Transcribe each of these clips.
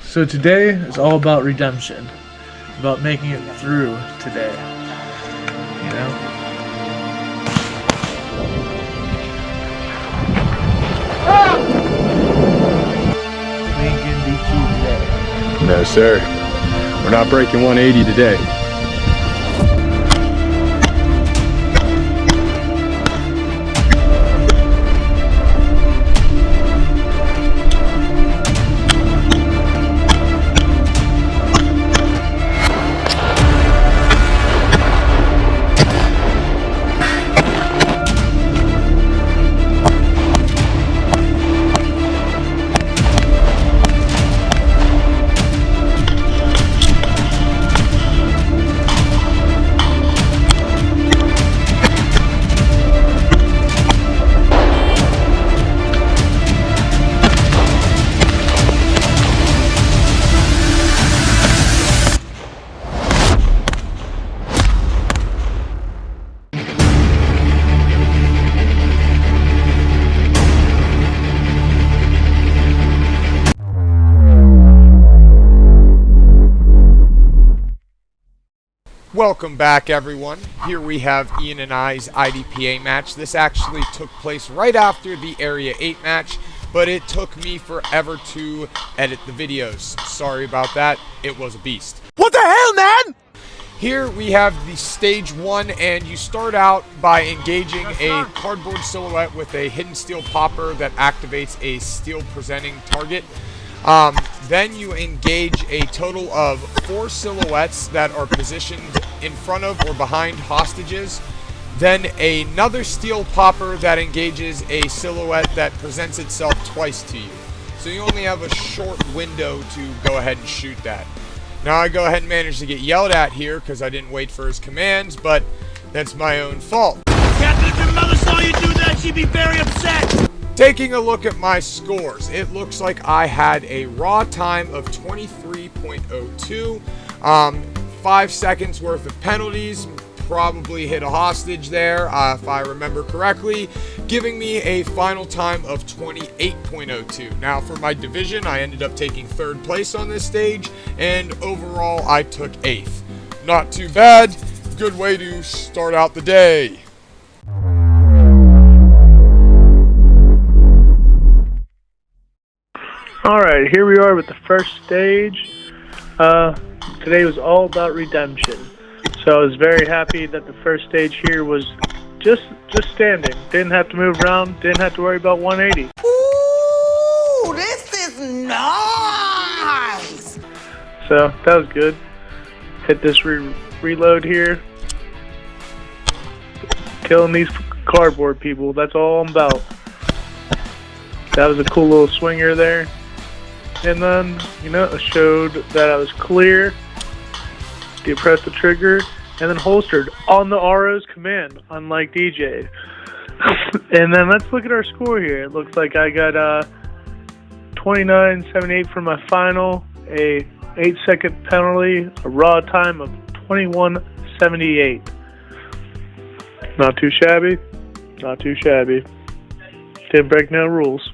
So today is all about redemption, about making it through today, you know? Lincoln DQ today. No, sir. We're not breaking 180 today. Welcome back, everyone. Here we have Ian and I's IDPA match. This actually took place right after the Area 8 match, but it took me forever to edit the videos. Sorry about that. It was a beast. What the hell, man? Here we have the stage 1, and you start out by engaging a cardboard silhouette with a hidden steel popper that activates a steel presenting target. Then you engage a total of 4 silhouettes that are positioned in front of or behind hostages. Then another steel popper that engages a silhouette that presents itself twice to you. So you only have a short window to go ahead and shoot that. Now I go ahead and manage to get yelled at here because I didn't wait for his commands, but that's my own fault. Captain, if your mother saw you do that, she'd be very upset. Taking a look at my scores, it looks like I had a raw time of 23.02, 5 seconds worth of penalties, probably hit a hostage there if I remember correctly, giving me a final time of 28.02. Now for my division, I ended up taking 3rd place on this stage, and overall I took 8th. Not too bad, good way to start out the day. Alright, here we are with the first stage. Today was all about redemption. So I was very happy that the first stage here was just standing. Didn't have to move around, didn't have to worry about 180. Ooh, this is nice. So that was good. Hit this reload here. Killing these cardboard people, that's all I'm about. That was a cool little swinger there. And then, you know, it showed that I was clear. You press the trigger and then holstered on the RO's command, unlike DJ. And then let's look at our score here. It looks like I got 29.78 for my final, a 8-second penalty, a raw time of 21.78. Not too shabby. Not too shabby. Didn't break no rules.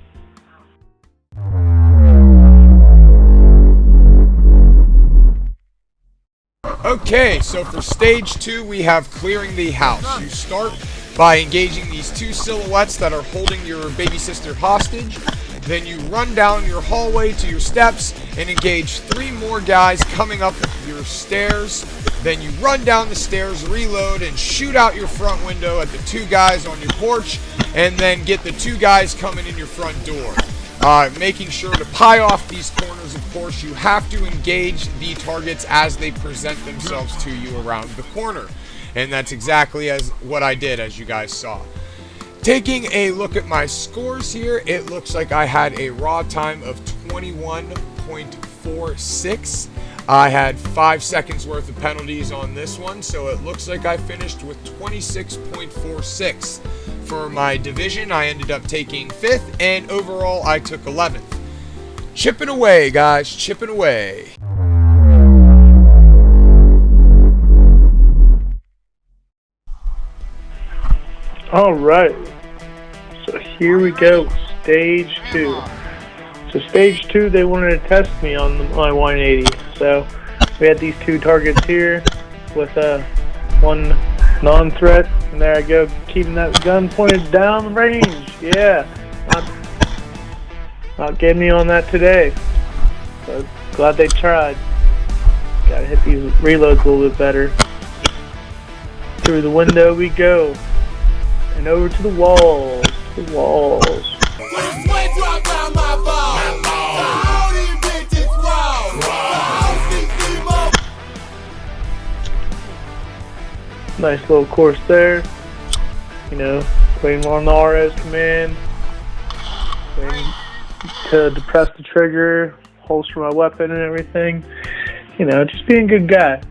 Okay, so for stage 2, we have clearing the house. You start by engaging these 2 silhouettes that are holding your baby sister hostage. Then you run down your hallway to your steps and engage 3 more guys coming up your stairs. Then you run down the stairs, reload, and shoot out your front window at the 2 guys on your porch, and then get the 2 guys coming in your front door. Making sure to pie off these corners, of course. You have to engage the targets as they present themselves to you around the corner. And that's exactly as what I did, as you guys saw. Taking a look at my scores here, it looks like I had a raw time of 21.46. I had 5 seconds worth of penalties on this one, so it looks like I finished with 26.46. For my division, I ended up taking 5th, and overall, I took 11th. Chipping away, guys, chipping away. All right. So here we go, stage 2. So stage 2, they wanted to test me on my 180. So we had these 2 targets here with one non-threat, and there I go, keeping that gun pointed down the range. Yeah, not getting me on that today. So glad they tried. Gotta hit these reloads a little bit better. Through the window we go, and over to the walls. Nice little course there. You know, waiting on the RS command, waiting to depress the trigger, holster my weapon and everything. You know, just being a good guy.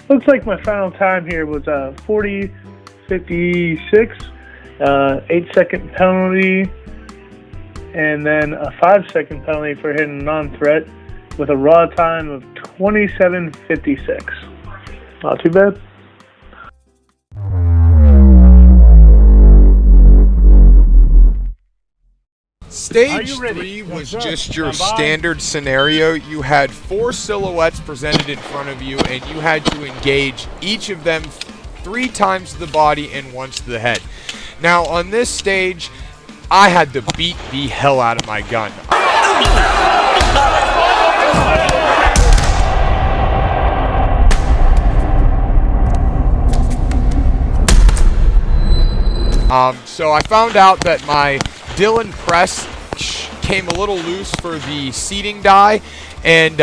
Looks like my final time here was 40:56, 8-second penalty, and then a 5-second penalty for hitting non-threat with a raw time of 27:56. Not too bad. Stage 3 was just your standard scenario. You had 4 silhouettes presented in front of you, and you had to engage each of them 3 times to the body and once to the head. Now, on this stage, I had to beat the hell out of my gun. So I found out that my Dillon press came a little loose for the seating die, and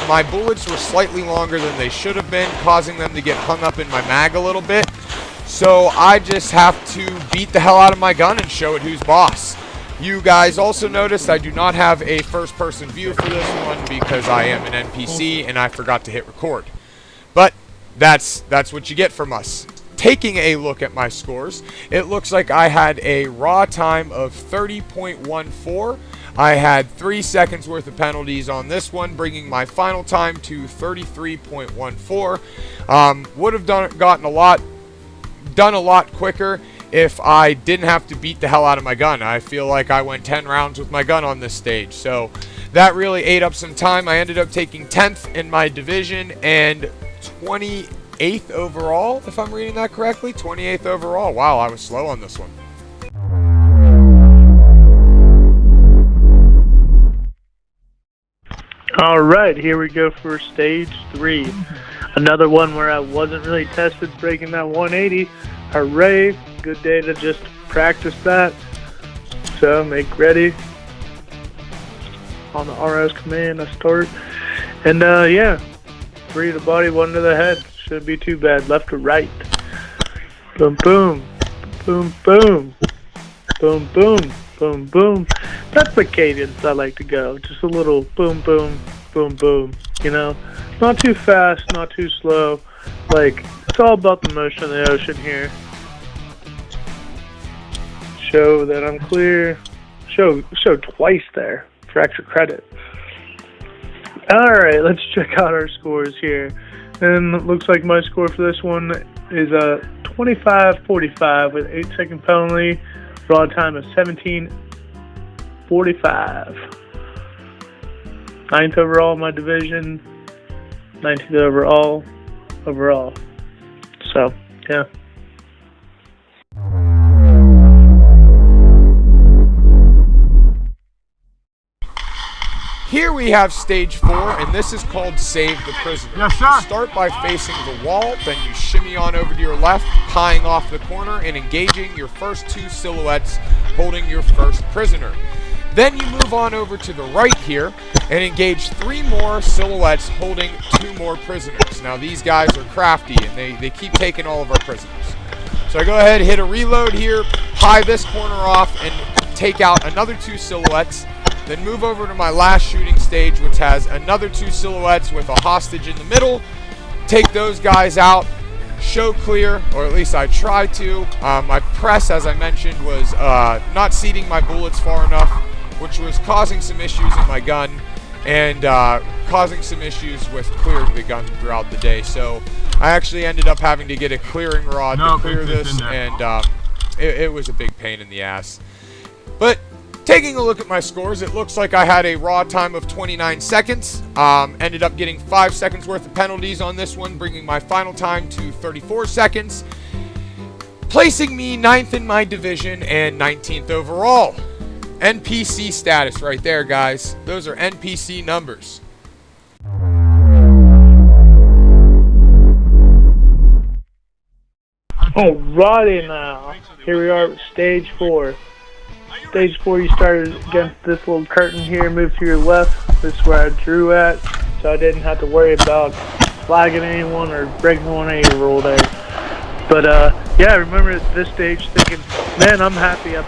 my bullets were slightly longer than they should have been, causing them to get hung up in my mag a little bit. So I just have to beat the hell out of my gun and show it who's boss. You guys also noticed I do not have a first-person view for this one because I am an NPC and I forgot to hit record. But that's what you get from us. Taking a look at my scores, it looks like I had a raw time of 30.14. I had 3 seconds worth of penalties on this one, bringing my final time to 33.14. Would have done a lot quicker if I didn't have to beat the hell out of my gun. I feel like I went 10 rounds with my gun on this stage, so that really ate up some time. I ended up taking 10th in my division and 28th overall, if I'm reading that correctly. 28th overall. Wow, I was slow on this one. Alright, here we go for stage 3. Another one where I wasn't really tested breaking that 180. Hooray, good day to just practice that. So, make ready. On the RS command, I start. And yeah, 3 to the body, 1 to the head. Shouldn't be too bad. Left to right. Boom, boom. Boom, boom. Boom, boom. Boom, boom. That's the cadence I like to go. Just a little boom, boom, boom, boom. You know? Not too fast, not too slow. Like, it's all about the motion of the ocean here. Show that I'm clear. Show twice there for extra credit. Alright, let's check out our scores here. And it looks like my score for this one is 25:45 with 8-second penalty. Raw time of 17:45. 9th overall in my division. 19th overall. So, yeah. Here we have stage 4, and this is called Save the Prisoner. Yes, sir. You start by facing the wall, then you shimmy on over to your left, tying off the corner and engaging your first 2 silhouettes holding your first prisoner. Then you move on over to the right here and engage 3 more silhouettes holding 2 more prisoners. Now these guys are crafty and they keep taking all of our prisoners. So I go ahead, hit a reload here, pie this corner off and take out another 2 silhouettes. Then move over to my last shooting stage, which has another 2 silhouettes with a hostage in the middle. Take those guys out, show clear, or at least I try to. My press, as I mentioned, was not seating my bullets far enough, which was causing some issues in my gun and causing some issues with clearing the gun throughout the day. So I actually ended up having to get a clearing rod to clear this, and it was a big pain in the ass. But Taking a look at my scores, it looks like I had a raw time of 29 seconds. Ended up getting 5 seconds worth of penalties on this one, bringing my final time to 34 seconds, placing me 9th in my division and 19th overall. NPC status right there, guys. Those are NPC numbers. Alrighty now, here we are at stage 4. Stage 4, you started against this little curtain here, move to your left. This is where I drew at, so I didn't have to worry about flagging anyone or breaking 180 rule there. But yeah, I remember at this stage thinking, man, I'm happy I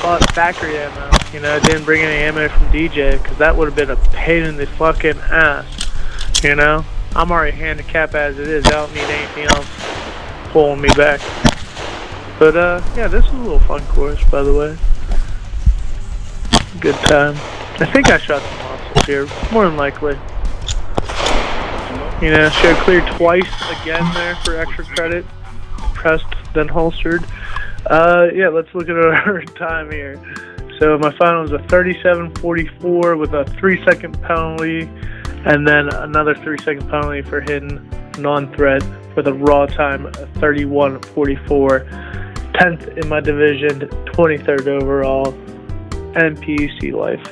bought factory ammo. You know, I didn't bring any ammo from DJ, because that would have been a pain in the fucking ass. You know, I'm already handicapped as it is. I don't need anything else pulling me back. But yeah, this is a little fun course, by the way. Good time. I think I shot some monsters here, more than likely. You know, showed clear twice again there for extra credit. Pressed, then holstered. Yeah, let's look at our time here. So my final was a 37:44 with a 3-second penalty, and then another 3-second penalty for hidden non-threat with a raw time of 31:44. 10th in my division, 23rd overall. NPC life.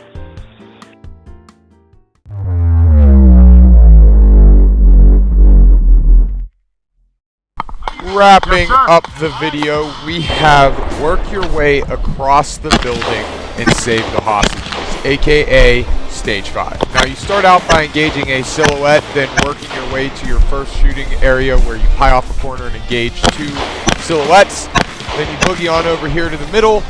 Wrapping up the video, we have work your way across the building and save the hostages, aka stage 5. Now you start out by engaging a silhouette, then working your way to your first shooting area where you pie off a corner and engage 2 silhouettes. Then you boogie on over here to the middle.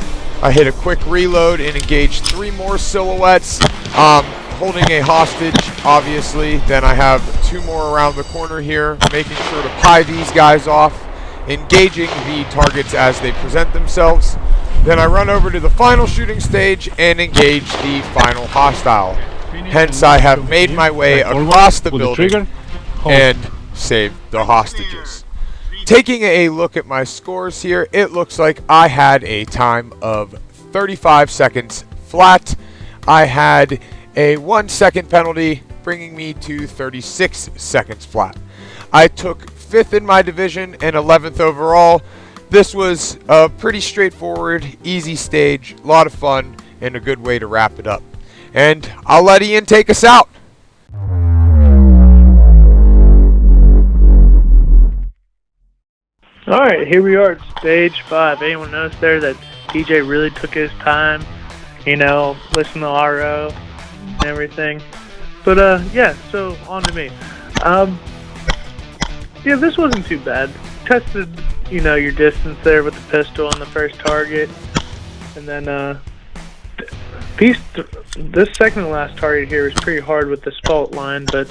I hit a quick reload and engage 3 more silhouettes, holding a hostage, obviously. Then I have 2 more around the corner here, making sure to pie these guys off, engaging the targets as they present themselves. Then I run over to the final shooting stage and engage the final hostile. Hence, I have made my way across the building and saved the hostages. Taking a look at my scores here, it looks like I had a time of 35 seconds flat. I had a 1-second penalty, bringing me to 36 seconds flat. I took 5th in my division and 11th overall. This was a pretty straightforward, easy stage, a lot of fun, and a good way to wrap it up. And I'll let Ian take us out. Alright, here we are at stage 5. Anyone notice there that DJ really took his time, you know, listen to RO and everything. But yeah, so on to me. Yeah, this wasn't too bad. Tested, you know, your distance there with the pistol on the first target. And then this second to last target here was pretty hard with the fault line, but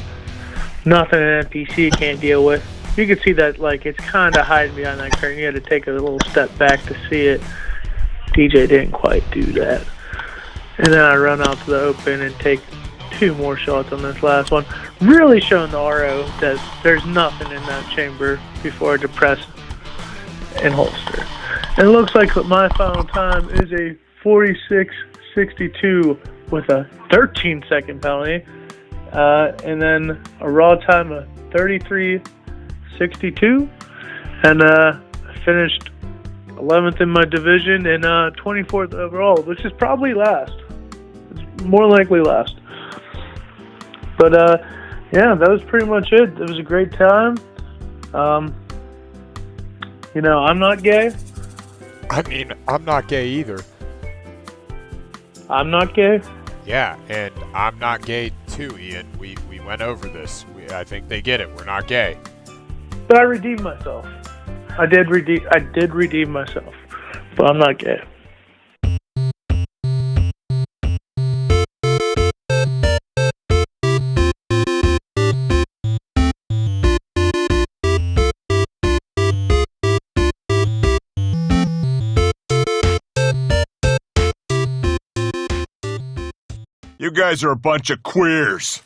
nothing an NPC can't deal with. You can see that, like, it's kind of hiding behind that curtain. You had to take a little step back to see it. DJ didn't quite do that. And then I run out to the open and take 2 more shots on this last one. Really showing the RO that there's nothing in that chamber before I depress and holster. And it looks like my final time is a 46:62 with a 13-second penalty. And then a raw time of 33:62, and finished 11th in my division and 24th overall, which is probably last. It's more likely last. But yeah, that was pretty much it. It was a great time. You know, I'm not gay. I mean, I'm not gay either. I'm not gay. Yeah, and I'm not gay too, Ian. We went over this. I think they get it. We're not gay. But I redeemed myself. I did redeem myself. But I'm not gay. You guys are a bunch of queers.